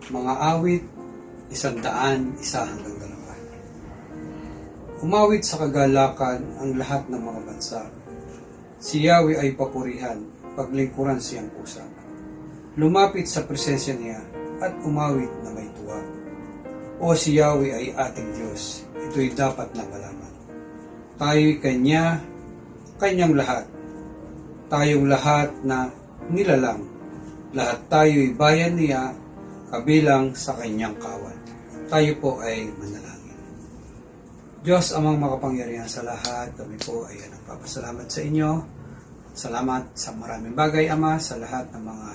Mga awit, 101-2. Umawit sa kagalakan ang lahat ng mga bansa. Si Yahweh ay papurihan, paglingkuran siyang pusa. Lumapit sa presensya niya at umawit na may tuwa. O si Yahweh ay ating Diyos, ito'y dapat na malaman. Tayo'y kanyang lahat. Tayong lahat na nilalang. Lahat tayo'y bayan niya, kabilang sa kanyang kawan. Tayo po ay manalangin. Diyos amang makapangyarihan sa lahat, kami po ay nagpapasalamat sa inyo. Salamat sa maraming bagay, Ama, sa lahat ng mga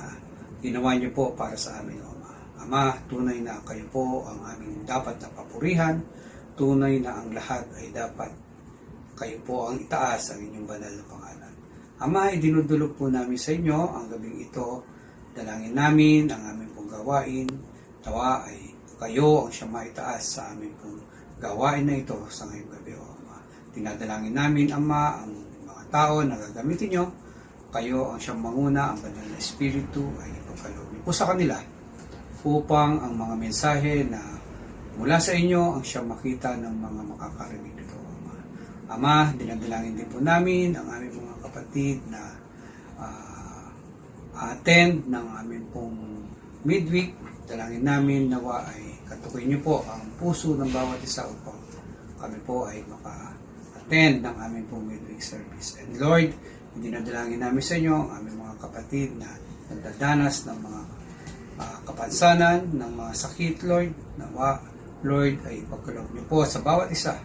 ginawa niyo po para sa amin, Ama. Ama, tunay na kayo po ang aming dapat na papurihan. Tunay na ang lahat ay dapat kayo po ang itaas ang inyong banal na pangalan. Ama, idinudulog po namin sa inyo ang gabing ito. Dalangin namin ang aming pong gawain. Tawa ay kayo ang siyang maitaas sa aming pong gawain na ito sa ngayong gabi, O Ama. Tinadalangin namin, Ama, ang mga tao na gagamitin nyo. Kayo ang siyang manguna, ang banal na Espiritu ay ipagkaloob niyo po sa kanila upang ang mga mensahe na mula sa inyo ang siyang makita ng mga makakarinig nito, Ama. Ama, dinadalangin din po namin ang aming mga kapatid na attend ng aming pong midweek. Dalangin namin nawa ay katukoy niyo po ang puso ng bawat isa upang kami po ay maka-attend ng aming pong midweek service. And Lord, dinadalangin namin sa inyo ang aming mga kapatid na nagdadanas ng mga kapansanan, ng mga sakit, Lord. Nawa, Lord, ay ipagkaloob niyo po sa bawat isa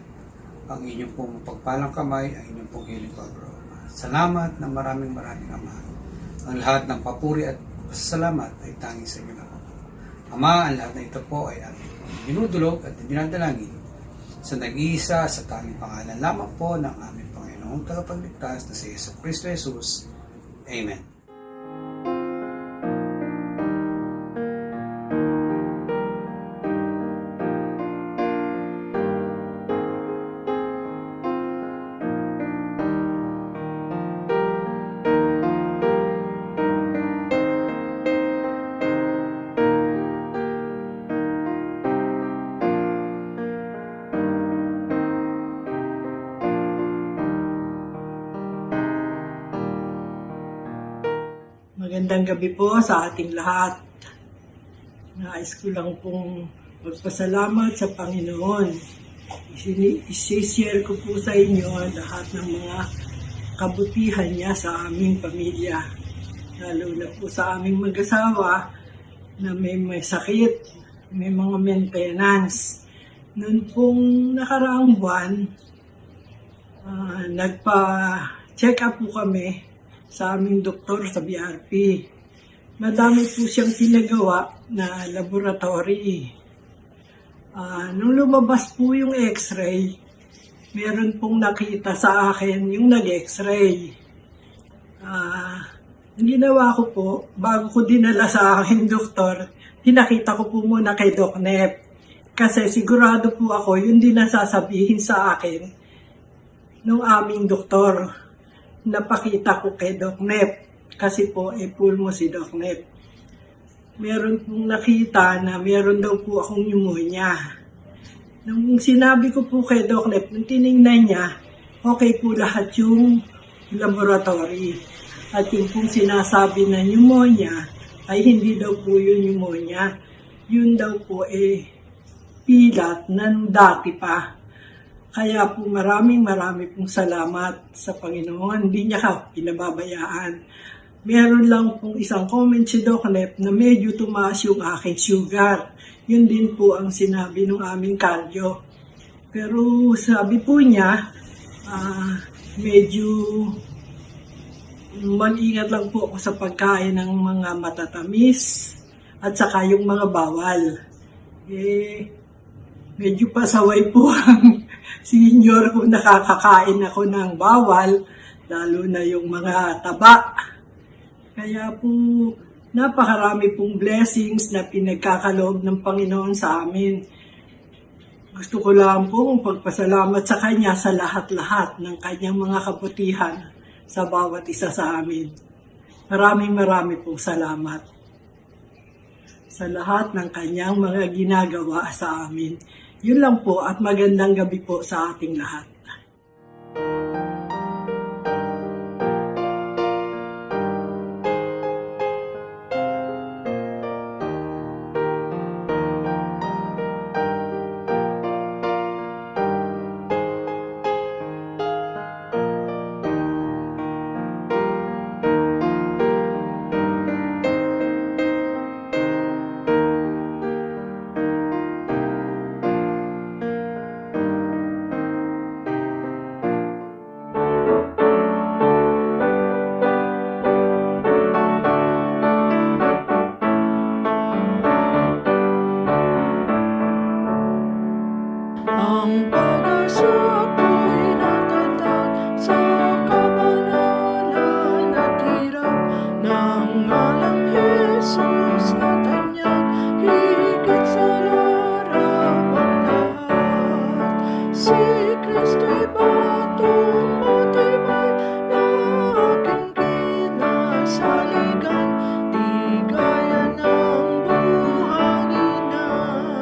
ang inyong pong pagpalang kamay, ang inyong pong hiling pagro. Salamat na maraming Ama. Ang lahat ng papuri at salamat ay tanging sa inyo na po. Ama, ang lahat na ito po ay aming dinudulog at dinadalangin sa nag-iisa sa tanging pangalan lamang po ng aming Panginoong Tagapagligtas na si Jesucristo Jesus. Amen. Magandang gabi po sa ating lahat. Nais ko lang pong magpasalamat sa Panginoon. Isi-share ko po sa inyo lahat ng mga kabutihan niya sa aming pamilya. Lalo na po sa aming mag-asawa na may sakit, may mga maintenance. Noon pong nakaraang buwan, nagpa-check up po kami sa aming doktor sa BRP. Madami po siyang pinagawa na laboratory. Nung lumabas po yung x-ray, meron pong nakita sa akin yung nag-x-ray. Ang ginawa ko po, bago ko dinala sa aking doktor, pinakita ko po muna kay Doc Nep. Kasi sigurado po ako, yun din ang sasabihin sa akin ng aming doktor. Napakita ko kay Doc Nep kasi po full mo si Doc Nep. Meron pong nakita na meron daw po akong pneumonia. Nung sinabi ko po kay Doc Nep, nung tinignan niya, okay po lahat yung laboratory. At yung pong sinasabi na pneumonia ay hindi daw po yung pneumonia. Yun daw po pilat ng dati pa. Kaya po marami pong salamat sa Panginoon. Hindi niya ka pinababayaan. Meron lang pong isang comment si Doc Nep na medyo tumaas yung aking sugar. Yun din po ang sinabi ng aming cardio. Pero sabi po niya, medyo mag-ingat lang po ako sa pagkain ng mga matatamis at saka yung mga bawal. Medyo pasaway po ang senior kung nakakakain ako ng bawal, lalo na yung mga taba. Kaya po, napakarami pong blessings na pinagkakaloob ng Panginoon sa amin. Gusto ko lang pong pagpasalamat sa Kanya sa lahat-lahat ng Kanyang mga kabutihan sa bawat isa sa amin. Maraming pong salamat. sa lahat ng kanyang mga ginagawa sa amin. Yun lang po at magandang gabi po sa ating lahat. Ang pag-asa ko'y natatag sa kabanalan at hirap ng ngalang Jesus na tanyag higit sa larawang lahat. Si Kristo'y batong matibay na aking kinasaligan, di gaya ng buhanginan.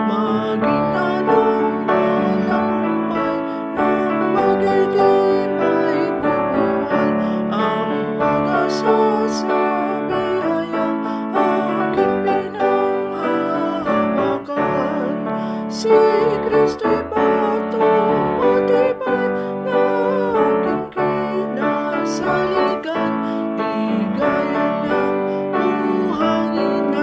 Maging anong malampay ng bagay di may bubuwal, ang pag-asa sa biyayang aking pinanghahawakan. Si Kristo'y batong matibay na aking kinasaligan, di gaya ng buhanginan.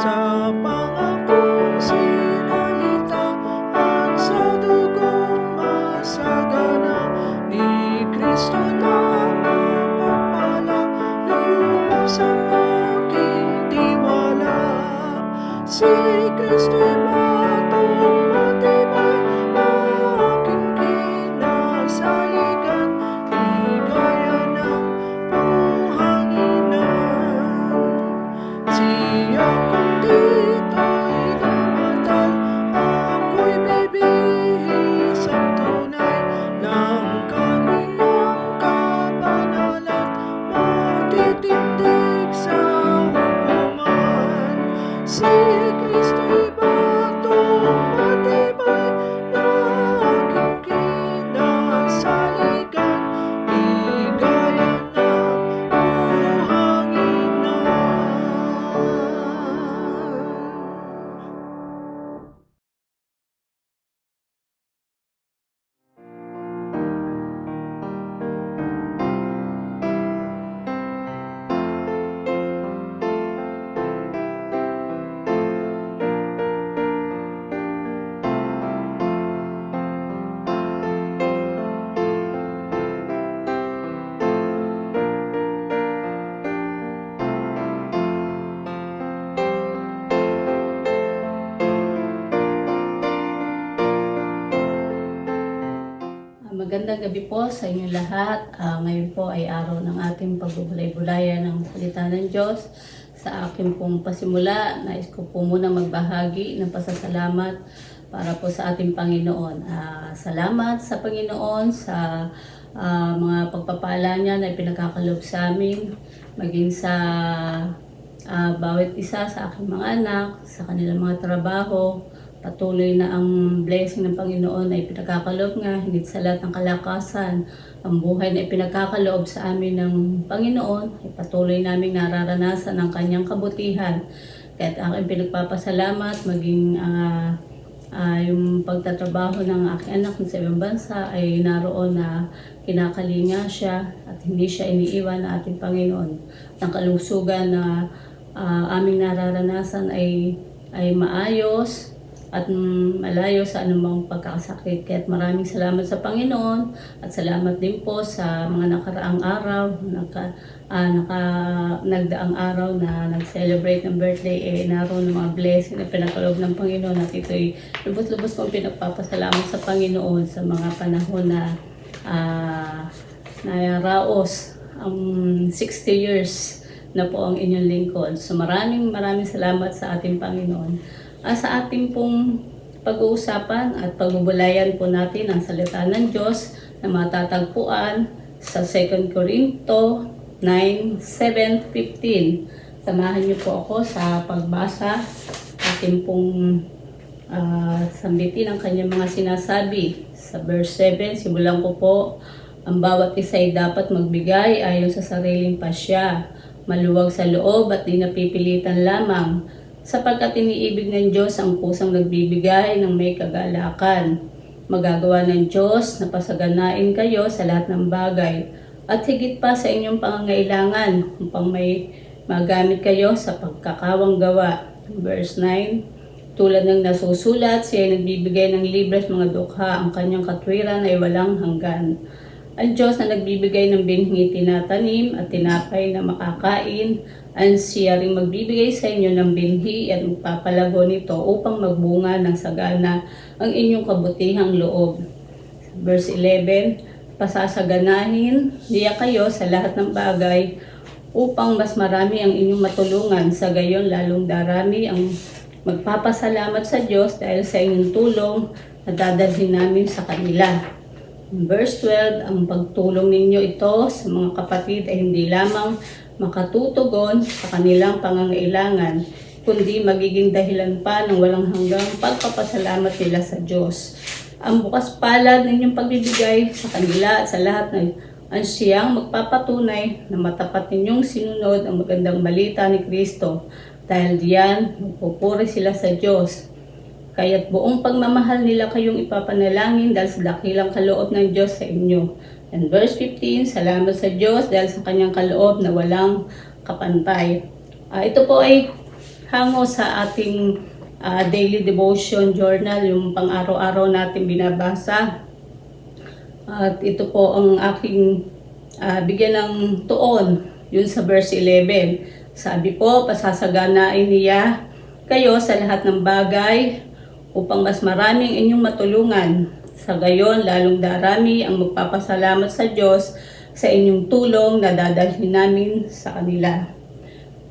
Sa pangakong sinalita at sa dugong masagana ni Kristo na mapagpala, lubos ang aking tiwala. Si Kristo'y batong matibay na aking kinasaligan, di gaya ng buhanginan. Siya kung dito'y dumatal, ako'y bibihis ang tunay ng kaniyang kabanalan, matitindig sa hukuman. Si Kristo'y batong matibay na aking kinasaligan, di gaya ng buhanginan. Magandang gabi po sa inyong lahat. Ngayon po ay araw ng ating pagbubulay-bulayan ng salita ng Diyos. Sa akin pong pasimula, nais ko po muna magbahagi ng pasasalamat para po sa ating Panginoon. Salamat sa Panginoon sa mga pagpapala niya na ipinagkakalob sa amin, maging sa bawat isa sa aking mga anak, sa kanilang mga trabaho. Patuloy na ang blessing ng Panginoon ay pinagkakaloob nga, higit sa lahat ng kalakasan. Ang buhay na ipinagkakaloob sa amin ng Panginoon ay patuloy naming nararanasan ang kanyang kabutihan. Kaya't aking pinagpapasalamat, maging yung pagtatrabaho ng aking anak sa ibang bansa ay naroon na kinakalinga siya at hindi siya iniiwan ng ating Panginoon. Ang kalusugan na aming nararanasan ay maayos at malayo sa anumang pagkakasakit. Kaya't maraming salamat sa Panginoon at salamat din po sa mga nakaraang araw, nagdaang araw na nag-celebrate ng birthday, naroon ng mga blessing na pinagkaloob ng Panginoon at ito'y lubos-lubos kong pinagpapasalamat sa Panginoon sa mga panahon na naraos ang 60 years na po ang inyong lingkod. So maraming salamat sa ating Panginoon. Sa ating pong pag-uusapan at pagbubulayan po natin ang salita ng Diyos na matatagpuan sa 2 Corinto 9:7-15. Samahan niyo po ako sa pagbasa. Atin pong sambitin ang kanyang mga sinasabi. Sa verse 7, simulan ko po. Ang bawat isa ay dapat magbigay ayon sa sariling pasya, maluwag sa loob at di napipilitan lamang, sapagkat iniibig ng Diyos ang kusang nagbibigay ng may kagalakan. Magagawa ng Diyos na pasaganain kayo sa lahat ng bagay at higit pa sa inyong pangangailangan upang may magamit kayo sa pagkakawang gawa. Verse 9, tulad ng nasusulat, siya ay nagbibigay ng libre sa mga dukha, ang kanyang katwiran ay walang hanggan. Ang Diyos na nagbibigay ng binhi tinatanim at tinapay na makakain, ang siya ring magbibigay sa inyo ng binhi at magpapalago nito upang magbunga ng sagana ang inyong kabutihang loob. Verse 11, pasasaganahin niya kayo sa lahat ng bagay upang mas marami ang inyong matulungan, sa gayon lalong darami ang magpapasalamat sa Diyos dahil sa inyong tulong na dadalhin namin sa kanila. Verse 12, ang pagtulong ninyo ito sa mga kapatid ay hindi lamang makatutugon sa kanilang pangangailangan, kundi magiging dahilan pa ng walang hanggang pagpapasalamat nila sa Diyos. Ang bukas palad ninyong pagbibigay sa kanila at sa lahat ng ang siyang magpapatunay na matapat ninyong sinunod ang magandang balita ni Kristo. Dahil diyan, magpupuri sila sa Diyos. Kaya't buong pagmamahal nila kayong ipapanalangin dahil sa dakilang kaloob ng Diyos sa inyo. And verse 15, salamat sa Diyos dahil sa kanyang kaloob na walang kapantay. Ito po ay hango sa ating daily devotion journal, yung pang-araw-araw natin binabasa. At ito po ang aking bigyan ng tuon, yun sa verse 11. Sabi po, pasasaganain niya kayo sa lahat ng bagay upang mas maraming inyong matulungan. Sa gayon, lalong darami ang magpapasalamat sa Diyos sa inyong tulong na dadalhin namin sa kanila.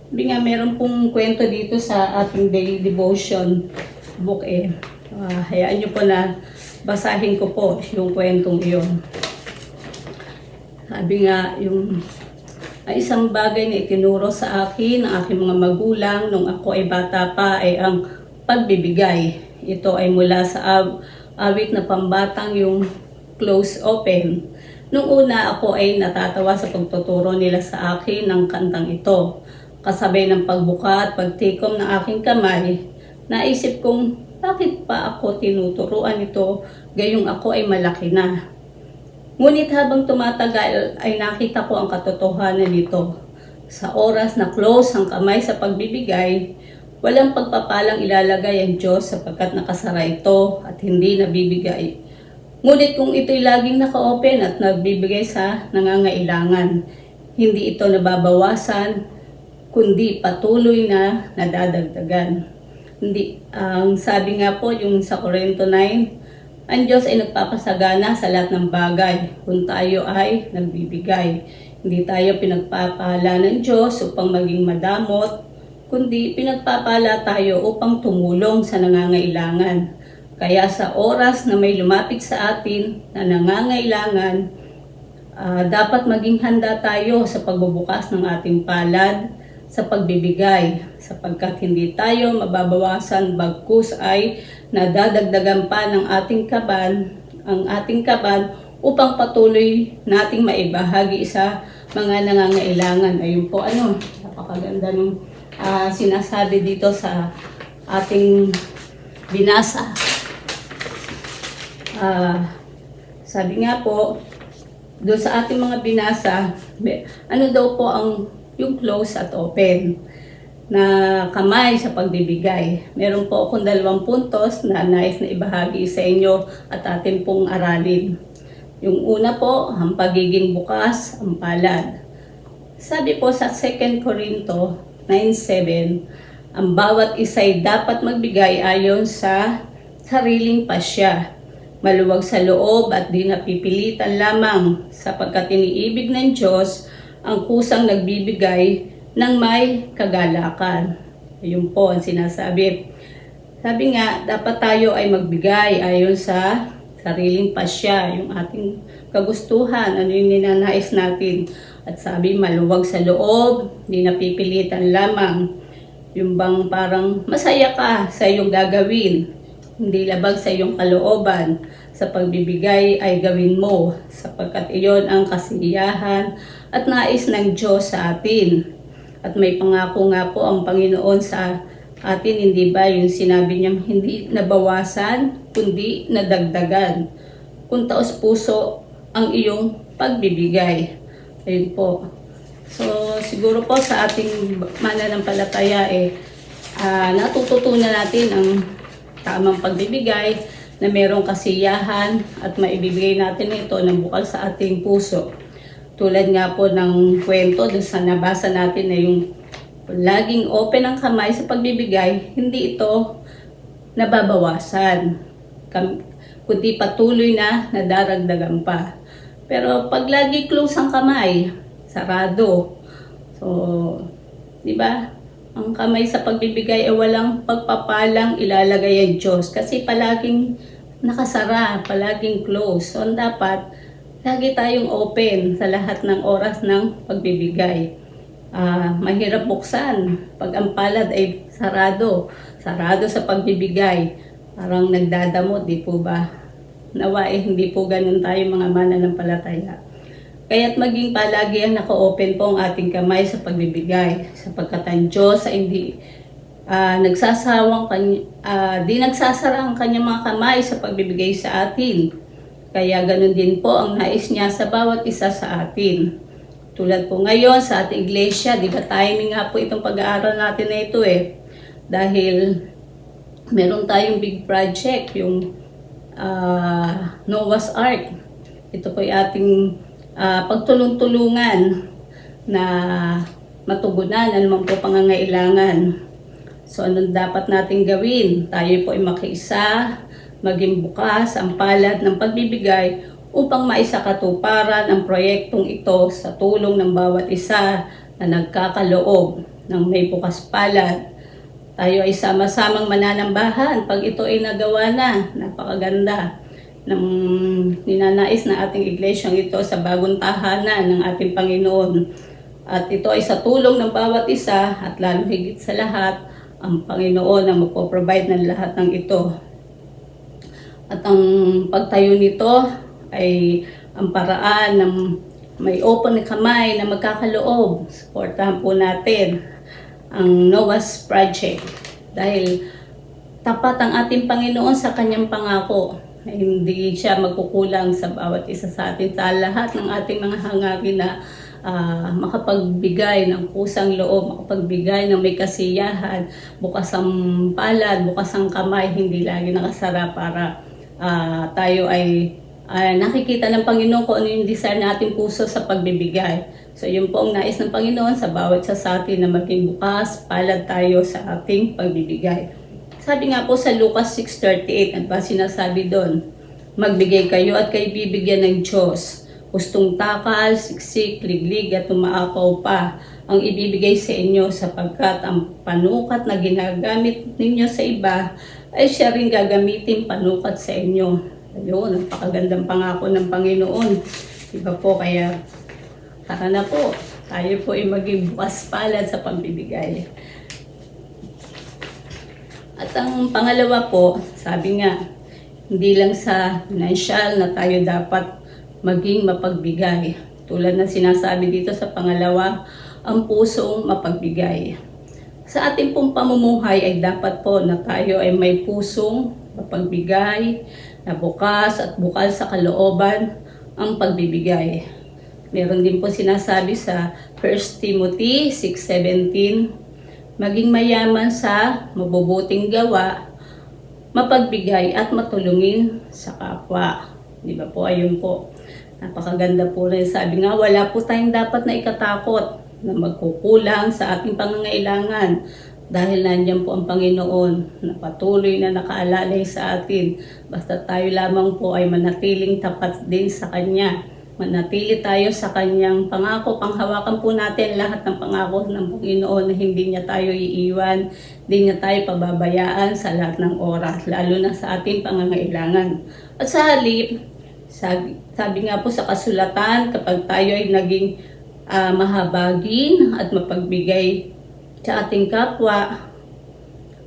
Sabi nga, meron pong kwento dito sa ating daily devotion book hayaan nyo po na basahin ko po yung kwentong iyon. Sabi nga, yung isang bagay na itinuro sa akin ng aking mga magulang nung ako ay bata pa ay ang pagbibigay. Ito ay mula sa awit na pambatang yung Close Open. Nung una ako ay natatawa sa pagtuturo nila sa akin ng kantang ito. Kasabay ng pagbuka at pagtikom ng aking kamay, naisip kong bakit pa ako tinuturuan ito gayong ako ay malaki na. Ngunit habang tumatagal ay nakita ko ang katotohanan nito. Sa oras na close ang kamay sa pagbibigay, walang pagpapalang ilalagay ang Diyos sapagkat nakasara ito at hindi nabibigay. Ngunit kung ito'y laging naka-open at nagbibigay sa nangangailangan, hindi ito nababawasan, kundi patuloy na nadadagdagan. Ang sabi nga po yung sa Corinto 9, ang Diyos ay nagpapasagana sa lahat ng bagay kung tayo ay nagbibigay. Hindi tayo pinagpapala ng Diyos upang maging madamot, kundi pinagpapala tayo upang tumulong sa nangangailangan. Kaya sa oras na may lumapit sa atin na nangangailangan, dapat maging handa tayo sa pagbubukas ng ating palad sa pagbibigay, sapagkat hindi tayo mababawasan bagkus ay nadadagdagan pa ng ating kaban upang patuloy nating maibahagi sa mga nangangailangan. Ayun po, napakaganda ng sinasabi dito sa ating binasa. Sabi nga po, doon sa ating mga binasa, ano daw po yung close at open na kamay sa pagbibigay. Meron po akong 2 puntos na nais na ibahagi sa inyo at atin pong aralin. Yung una po, ang pagiging bukas, ang palad. Sabi po sa 2 Corinto 9:7, ang bawat isa'y dapat magbigay ayon sa sariling pasya, maluwag sa loob at di napipilitan lamang, sapagkat iniibig ng Diyos ang kusang nagbibigay ng may kagalakan. Ayun po ang sinasabi. Sabi nga, dapat tayo ay magbigay ayon sa sariling pasya, yung ating kagustuhan, ano yung ninanais natin. At sabi, maluwag sa loob, hindi napipilitan lamang. Yung bang parang masaya ka sa iyong gagawin, hindi labag sa iyong kalooban. Sa pagbibigay ay gawin mo, sapagkat iyon ang kasiyahan at nais ng Diyos sa atin. At may pangako nga po ang Panginoon sa atin, hindi ba? Yung sinabi niyang hindi nabawasan, kundi nadagdagan. Kung taos puso ang iyong pagbibigay. Ayun po. So, siguro po sa ating mananampalataya natututunan natin ang tamang pagbibigay na merong kasiyahan at maibibigay natin ito ng bukal sa ating puso. Tulad nga po ng kwento dun sa nabasa natin na yung laging open ang kamay sa pagbibigay, hindi ito nababawasan, kundi patuloy na nadaragdagan pa. Pero pag lagi close ang kamay, sarado. So, di ba? Ang kamay sa pagbibigay ay walang pagpapalang ilalagay ang Diyos kasi palaging nakasara, palaging close. So, dapat lagi tayong open sa lahat ng oras ng pagbibigay. Mahirap buksan pag ang palad ay sarado sa pagbibigay. Parang nagdadamot, di po ba? Nawa hindi po ganun tayo mga mananampalataya. Kaya't maging palagi ang naka-open po ang ating kamay sa pagbibigay. Sapagkat ang Diyos ay hindi di nagsasara ang kanyang mga kamay sa pagbibigay sa atin. Kaya ganun din po ang nais niya sa bawat isa sa atin. Tulad po ngayon sa ating iglesia, di ba timing nga po itong pag-aaral natin na ito Dahil meron tayong big project, yung Noah's Ark. Ito po yung ating pagtulong-tulungan na matugunan anumang po pangangailangan. So anong dapat natin gawin? Tayo po ay makiisa, maging bukas ang palad ng pagbibigay upang maisakatuparan ang proyektong ito sa tulong ng bawat isa na nagkakaloob ng may bukas palad. Tayo ay sama-samang mananambahan pag ito ay nagawa na. Napakaganda ng ninanais na ating iglesyang ito sa bagong tahanan ng ating Panginoon. At ito ay sa tulong ng bawat isa at lalo higit sa lahat, ang Panginoon ang magpo-provide ng lahat ng ito. At ang pagtayo nito ay ang paraan ng may open na kamay na magkakaloob. Supportahan po natin ang Noah's Project dahil tapat ang ating Panginoon sa kanyang pangako. Hindi siya magkukulang sa bawat isa sa atin, sa lahat ng ating mga hangarin na makapagbigay ng kusang loob, makapagbigay ng may kasiyahan, bukas ang palad, bukas ang kamay, hindi lagi nakasara para tayo ay nakikita ng Panginoon kung ano yung desire ng ating puso sa pagbibigay. So yun po ang nais ng Panginoon sa bawat isa sa atin na maging bukas, palad tayo sa ating pagbibigay. Sabi nga po sa Lucas 6:38, at ba sinasabi doon, magbigay kayo at kayo bibigyan ng Diyos. Hustong takal, siksik, liglig at umaakaw pa ang ibibigay sa inyo sapagkat ang panukat na ginagamit ninyo sa iba ay siya rin gagamitin panukat sa inyo. Ayun, napakagandang pangako ng Panginoon. Diba po, kaya tara na po, tayo po ay maging bukas palad sa pagbibigay. At ang pangalawa po, sabi nga, hindi lang sa financial na tayo dapat maging mapagbigay. Tulad na sinasabi dito sa pangalawa, ang pusong mapagbigay. Sa ating pong pamumuhay ay dapat po na tayo ay may pusong mapagbigay, na bukas at bukal sa kalooban ang pagbibigay. Meron din po sinasabi sa 1 Timothy 6:17, maging mayaman sa mabubuting gawa, mapagbigay at matulungin sa kapwa. Di ba po? Ayun po. Napakaganda po rin. Sabi nga, wala po tayong dapat na ikatakot na magkukulang sa ating pangangailangan dahil nandiyan po ang Panginoon na patuloy na nakaalalay sa atin. Basta tayo lamang po ay manatiling tapat din sa Kanya. Manatili tayo sa Kanyang pangako. Panghawakan po natin lahat ng pangako ng Panginoon na hindi niya tayo iiwan, hindi niya tayo pababayaan sa lahat ng oras, lalo na sa ating pangangailangan. At sa halip Sabi nga po sa kasulatan, kapag tayo ay naging mahabagin at mapagbigay sa ating kapwa,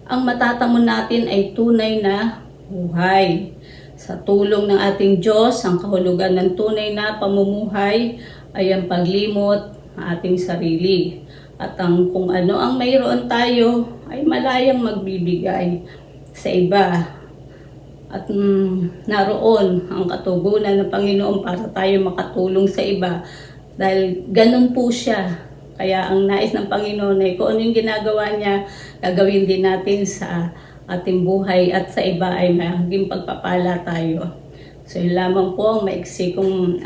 ang matatamo natin ay tunay na buhay. Sa tulong ng ating Diyos, ang kahulugan ng tunay na pamumuhay ay ang paglimot ng ating sarili. At kung ano ang mayroon tayo ay malayang magbibigay sa iba. At naroon ang katugunan ng Panginoon para tayo makatulong sa iba. Dahil ganun po siya. Kaya ang nais ng Panginoon ay kung ano yung ginagawa niya, gagawin din natin sa ating buhay at sa iba ay maging pagpapala tayo. So yun lamang po ang maiksi kong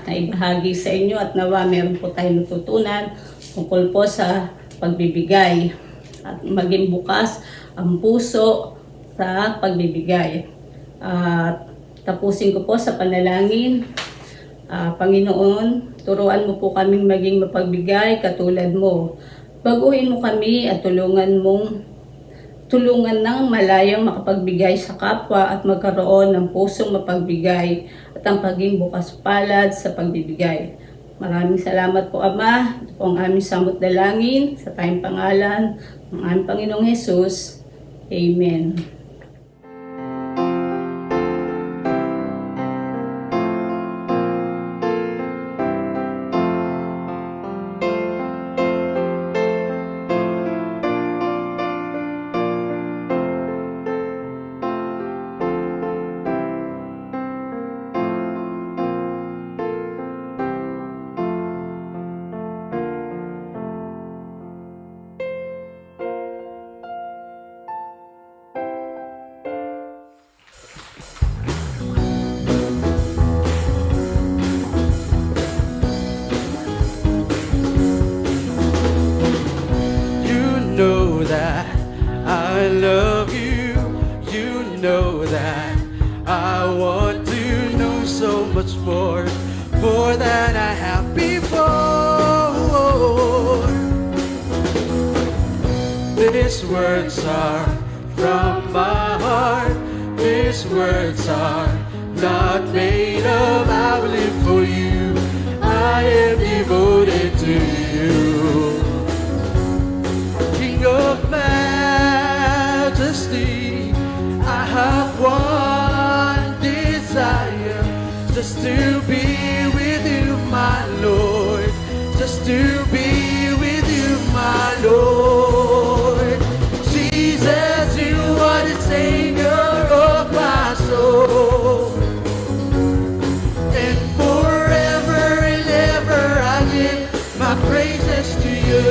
naibahagi sa inyo at nawa meron po tayong natutunan tungkol po sa pagbibigay. At maging bukas ang puso sa pagbibigay. Tapusin ko po sa panalangin. Panginoon, turuan mo po kaming maging mapagbigay katulad mo. Baguhin mo kami at tulungan ng malayang makapagbigay sa kapwa at magkaroon ng pusong mapagbigay at ang paging bukas palad sa pagbibigay. Maraming salamat po, Ama. Ito po ang aming samot dalangin sa tayong pangalan ng aming Panginoong Jesus. Amen. Know that I love you. You know that I want to know so much more than I have before. These words are from my heart. These words are not made up. I live for you. I am devoted to you. Of majesty, I have one desire, just to be with you, my Lord, just to be with you, my Lord. Jesus, you are the Savior of my soul, and forever and ever I give my praises to you.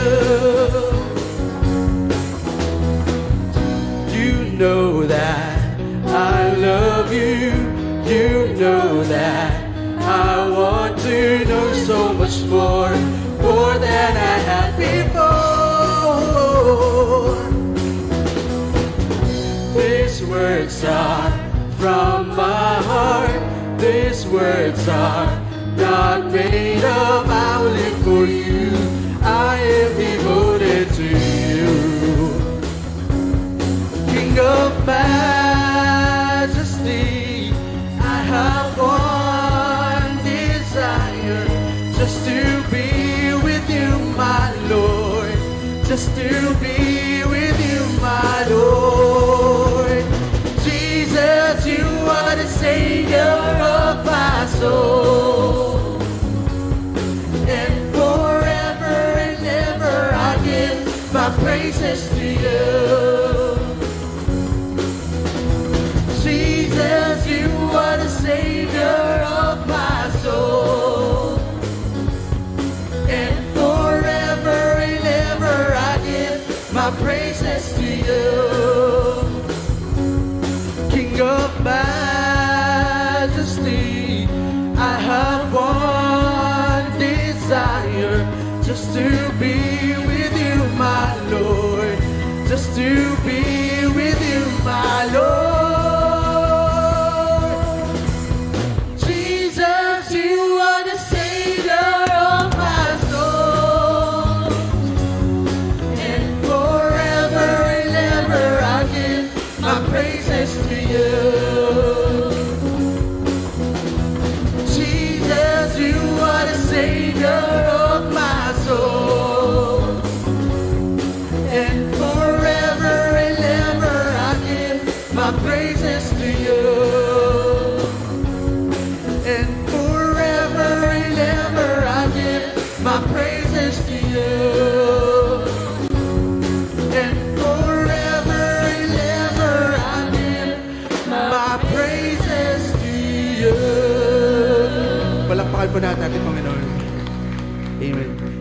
Know that I love you. You know that I want to know so much more than I had before. These words are from my heart. These words are not made up. I will live for you. I am devoted to you. Of majesty, I have one desire, just to be with you, my Lord, just to be with you, my Lord. Jesus, you are the Savior of my soul, and forever and ever I give my praises to you. Jesus, you are the Savior of my soul, and forever and ever I give my praises to you. King of majesty, I have one desire, just to be with you, my Lord, just to be with you, my Lord. po lahat natin, Panginoon. Amen.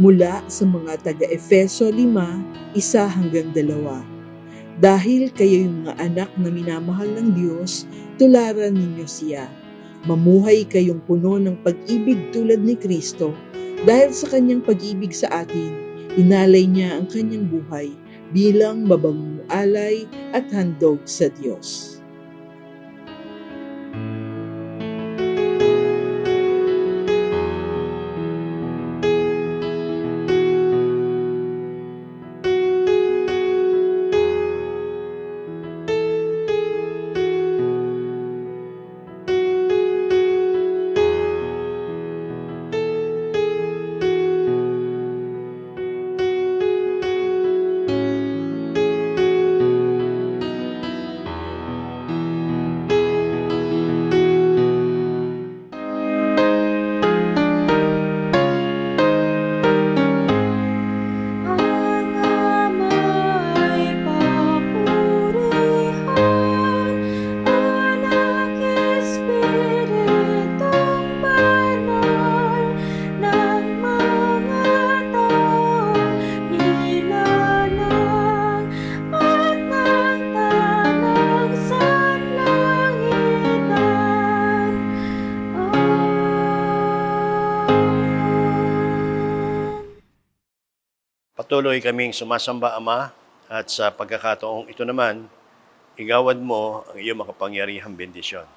Mula sa mga taga-Efeso 5, 1-2. Dahil kayo'y mga anak na minamahal ng Diyos, tularan ninyo siya. Mamuhay kayong puno ng pag-ibig tulad ni Kristo. Dahil sa kanyang pag-ibig sa atin, inalay niya ang kanyang buhay bilang mabangong alay at handog sa Diyos. Patuloy kaming sumasamba, Ama, at sa pagkakataong ito naman, igawad mo ang iyong makapangyarihang bendisyon.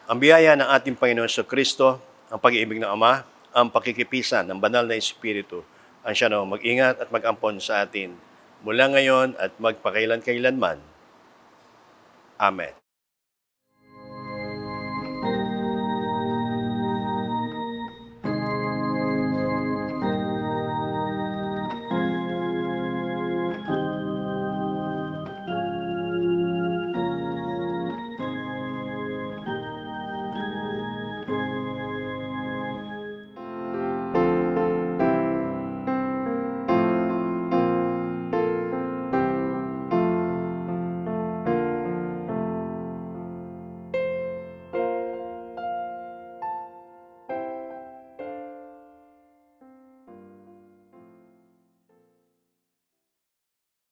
Ang biyaya ng ating Panginoon Kristo, ang pag-ibig ng Ama, ang pakikipisan ng banal na Espiritu, ang siya na mag-ingat at mag-ampon sa atin mula ngayon at magpakailan-kailanman. Amen.